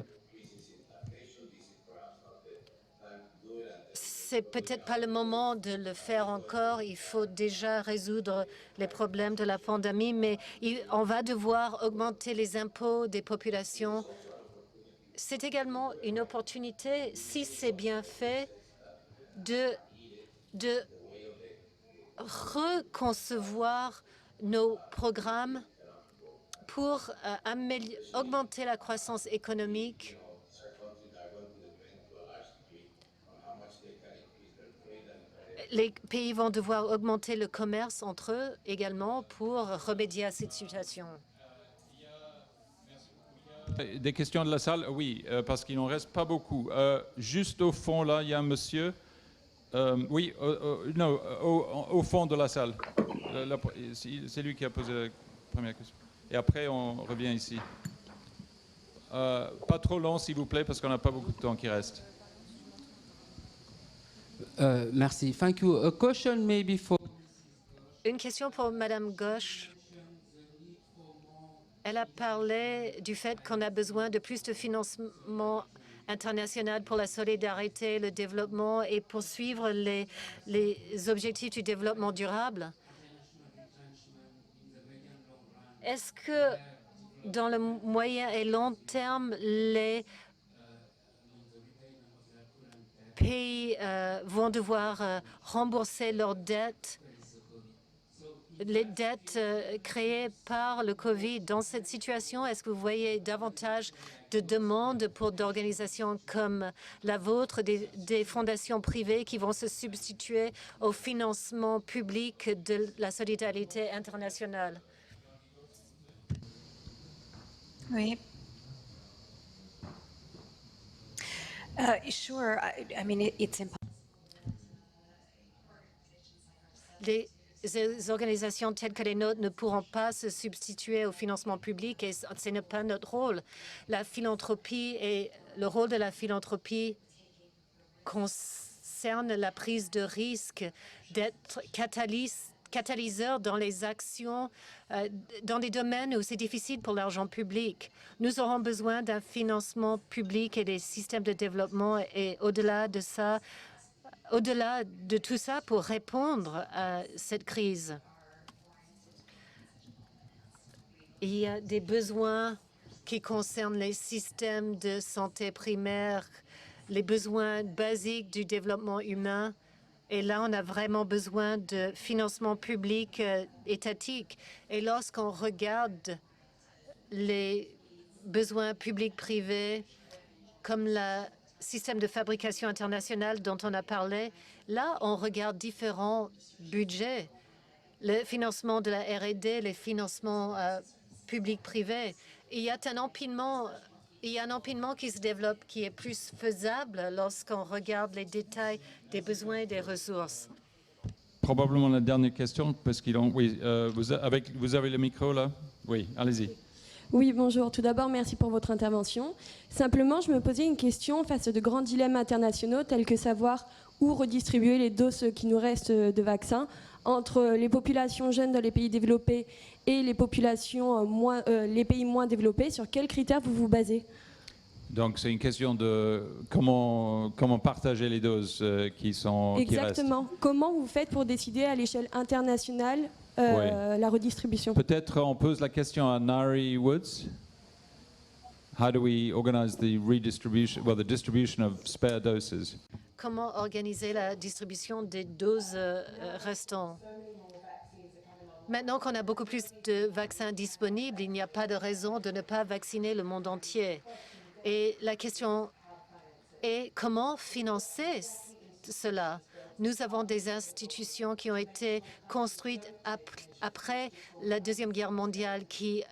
C'est peut-être pas le moment de le faire encore. Il faut déjà résoudre les problèmes de la pandémie, mais on va devoir augmenter les impôts des populations. C'est également une opportunité, si c'est bien fait, de reconcevoir nos programmes pour augmenter la croissance économique. Les pays vont devoir augmenter le commerce entre eux également pour remédier à cette situation. Des questions de la salle? Oui, parce qu'il n'en reste pas beaucoup. Juste au fond, là, il y a un monsieur. Oui, non, au fond de la salle. C'est lui qui a posé la première question. Et après, on revient ici. Pas trop long, s'il vous plaît, parce qu'on n'a pas beaucoup de temps qui reste. Merci. Thank you. A question maybe for... Une question pour Madame Ghosh. Elle a parlé du fait qu'on a besoin de plus de financement international pour la solidarité, le développement et poursuivre les objectifs du développement durable. Est-ce que dans le moyen et long terme, les pays vont devoir rembourser leurs dettes, les dettes créées par le Covid? Dans cette situation, est-ce que vous voyez davantage de demandes pour d'organisations comme la vôtre, des fondations privées qui vont se substituer au financement public de la solidarité internationale? Oui. Sure. I mean, it's impossible. Les organisations telles que les nôtres ne pourront pas se substituer au financement public et ce n'est pas notre rôle. La philanthropie et le rôle de la philanthropie concerne la prise de risque, d'être catalyseur dans les actions, dans des domaines où c'est difficile pour l'argent public. Nous aurons besoin d'un financement public et des systèmes de développement et au-delà de ça, au-delà de tout ça, pour répondre à cette crise. Il y a des besoins qui concernent les systèmes de santé primaire, les besoins basiques du développement humain. Et là, on a vraiment besoin de financement public étatique. Et lorsqu'on regarde les besoins publics-privés, comme le système de fabrication internationale dont on a parlé, là, on regarde différents budgets. Le financement de la R&D, les financements publics-privés. Il y a un empilement qui se développe qui est plus faisable lorsqu'on regarde les détails des besoins et des ressources. Probablement la dernière question, parce qu'ils ont... Oui, vous avez le micro là? Oui, allez-y. Oui, bonjour. Tout d'abord, merci pour votre intervention. Simplement, je me posais une question face à de grands dilemmes internationaux tels que savoir où redistribuer les doses qui nous restent de vaccins entre les populations jeunes dans les pays développés et les populations les pays moins développés? Sur quels critères vous vous basez? Donc c'est une question de comment partager les doses qui restent. Exactement. Comment vous faites pour décider à l'échelle internationale la redistribution? Peut-être on pose la question à Nari Woods. How do we organize the distribution of spare doses? Comment organiser la distribution des doses restantes? Maintenant qu'on a beaucoup plus de vaccins disponibles, il n'y a pas de raison de ne pas vacciner le monde entier. Et la question est comment financer cela? Nous avons des institutions qui ont été construites après la Deuxième Guerre mondiale qui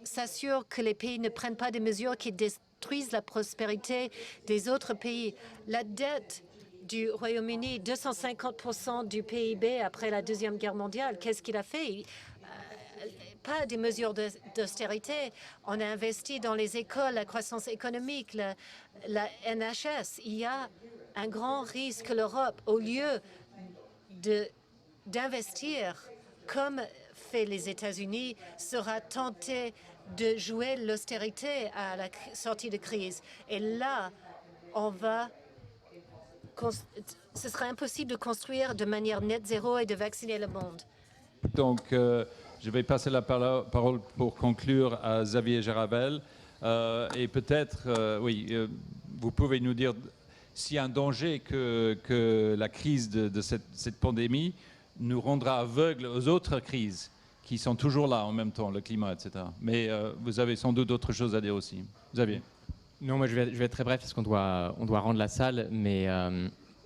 s'assurent que les pays ne prennent pas des mesures qui détruisent la prospérité des autres pays. La dette du Royaume-Uni, 250% du PIB après la Deuxième Guerre mondiale, qu'est-ce qu'il a fait? Pas des mesures d'austérité. On a investi dans les écoles, la croissance économique, la NHS. Il y a un grand risque que l'Europe, au lieu d'investir comme fait les États-Unis, sera tentée de jouer l'austérité à la sortie de crise. Et là, ce sera impossible de construire de manière net zéro et de vacciner le monde. Donc, je vais passer la parole pour conclure à Xavier Gérabel. Et peut-être, vous pouvez nous dire s'il y a un danger que la crise de cette pandémie nous rendra aveugles aux autres crises qui sont toujours là en même temps, le climat, etc. Mais vous avez sans doute d'autres choses à dire aussi. Xavier. Non, moi je vais être très bref parce qu'on doit rendre la salle, mais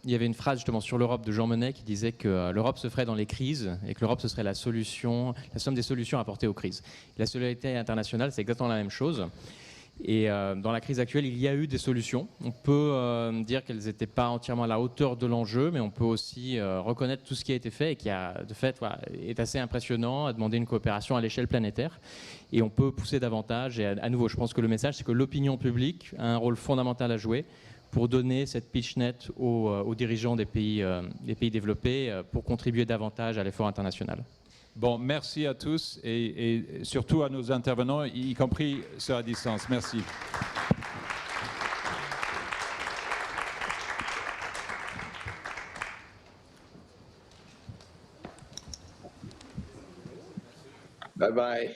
il y avait une phrase justement sur l'Europe de Jean Monnet qui disait que l'Europe se ferait dans les crises et que l'Europe ce serait la somme des solutions apportées aux crises. La solidarité internationale, c'est exactement la même chose. Et dans la crise actuelle, il y a eu des solutions. On peut dire qu'elles n'étaient pas entièrement à la hauteur de l'enjeu, mais on peut aussi reconnaître tout ce qui a été fait et qui a, de fait, est assez impressionnant, à demander une coopération à l'échelle planétaire. Et on peut pousser davantage. Et à nouveau, je pense que le message, c'est que l'opinion publique a un rôle fondamental à jouer pour donner cette pitch net aux dirigeants des pays développés pour contribuer davantage à l'effort international. Bon, merci à tous et surtout à nos intervenants, y compris ceux à distance. Merci. Bye-bye.